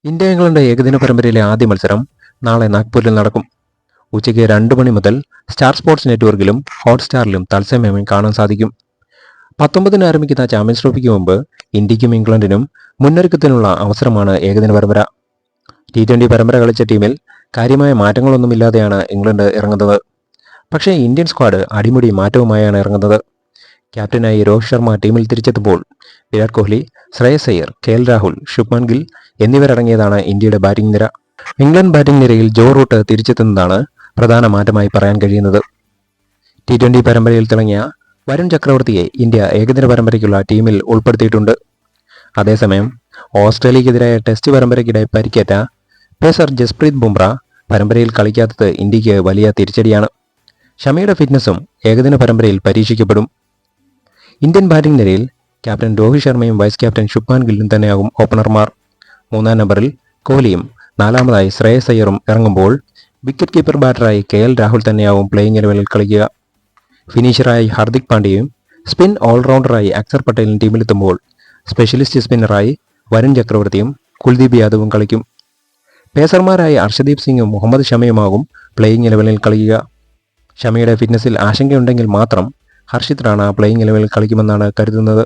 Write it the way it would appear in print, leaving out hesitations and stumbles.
India England ഏകദിന പരമ്പരയിലെ ആദ്യ മത്സരം നാളെ നാഗ്പൂരിൽ നടക്കും. ഉച്ചയ്ക്ക് 2 മണി മുതൽ സ്റ്റാർ സ്പോർട്സ് നെറ്റ്വർക്കിലും ഹോട്ട്സ്റ്റാറിലും തത്സമയം കാണാൻ സാധിക്കും. 19-ന് ആരംഭിക്കുന്ന ചാമ്പ്യൻസ് ട്രോഫിക്ക് മുമ്പ് ഇന്ത്യക്കും ഇംഗ്ലണ്ടിനും മുന്നൊരുക്കത്തിനുള്ള അവസരമാണ് ഏകദിന പരമ്പര. T20 പരമ്പര കളിച്ച ടീമിൽ കാര്യമായ മാറ്റങ്ങളൊന്നുമില്ലാതെയാണ് ഇംഗ്ലണ്ട് ഇറങ്ങുന്നത്. പക്ഷേ ഇന്ത്യൻ സ്ക്വാഡ് അടിമുടി മാറ്റവുമായാണ് ഇറങ്ങുന്നത്. ക്യാപ്റ്റനായി രോഹിത് ശർമ്മ ടീമിൽ തിരിച്ചെത്തുമ്പോൾ വിരാട് കോഹ്ലി, ശ്രേയസ് അയ്യർ, KL രാഹുൽ, ശുഭ്മാൻ ഗിൽ എന്നിവരടങ്ങിയതാണ് ഇന്ത്യയുടെ ബാറ്റിംഗ് നിര. ഇംഗ്ലണ്ട് ബാറ്റിംഗ് നിരയിൽ ജോ റൂട്ട് തിരിച്ചെത്തുന്നതാണ് പ്രധാന മാറ്റമായി പറയാൻ കഴിയുന്നത്. T20 പരമ്പരയിൽ തിളങ്ങിയ വരുൺ ചക്രവർത്തിയെ ഇന്ത്യ ഏകദിന പരമ്പരയ്ക്കുള്ള ടീമിൽ ഉൾപ്പെടുത്തിയിട്ടുണ്ട്. അതേസമയം ഓസ്ട്രേലിയക്കെതിരായ ടെസ്റ്റ് പരമ്പരയ്ക്കിടെ പരിക്കേറ്റ പേസർ ജസ്പ്രീത് ബുംറ പരമ്പരയിൽ കളിക്കാത്തത് ഇന്ത്യക്ക് വലിയ തിരിച്ചടിയാണ്. ഷമിയുടെ ഫിറ്റ്നസും ഏകദിന പരമ്പരയിൽ പരീക്ഷിക്കപ്പെടും. ഇന്ത്യൻ ബാറ്റിംഗ് നിരയിൽ ക്യാപ്റ്റൻ രോഹിത് ശർമ്മയും വൈസ് ക്യാപ്റ്റൻ ശുഭ്മാൻ ഗില്ലും തന്നെയാകും ഓപ്പണർമാർ. 3-ാം നമ്പറിൽ കോഹ്ലിയും 4-മതായി ശ്രേയസ് അയ്യറും ഇറങ്ങുമ്പോൾ വിക്കറ്റ് കീപ്പർ ബാറ്ററായി KL രാഹുൽ തന്നെയാവും പ്ലേയിങ് ഇലവനിൽ കളിക്കുക. ഫിനിഷറായി ഹർദിക് പാണ്ഡ്യയും സ്പിൻ ഓൾറൗണ്ടറായി അക്സർ പട്ടേലും ടീമിലെത്തുമ്പോൾ സ്പെഷ്യലിസ്റ്റ് സ്പിന്നറായി വരുൺ ചക്രവർത്തിയും കുൽദീപ് യാദവും കളിക്കും. പേസർമാരായി അർഷദീപ് സിംഗും മുഹമ്മദ് ഷമിയുമാകും പ്ലേയിങ് ഇലവനിൽ കളിക്കുക. ഷമിയുടെ ഫിറ്റ്നസിൽ ആശങ്കയുണ്ടെങ്കിൽ മാത്രം ഹർഷിത് റാണ പ്ലേയിങ് ഇലവനിൽ കളിക്കുമെന്നാണ് കരുതുന്നത്.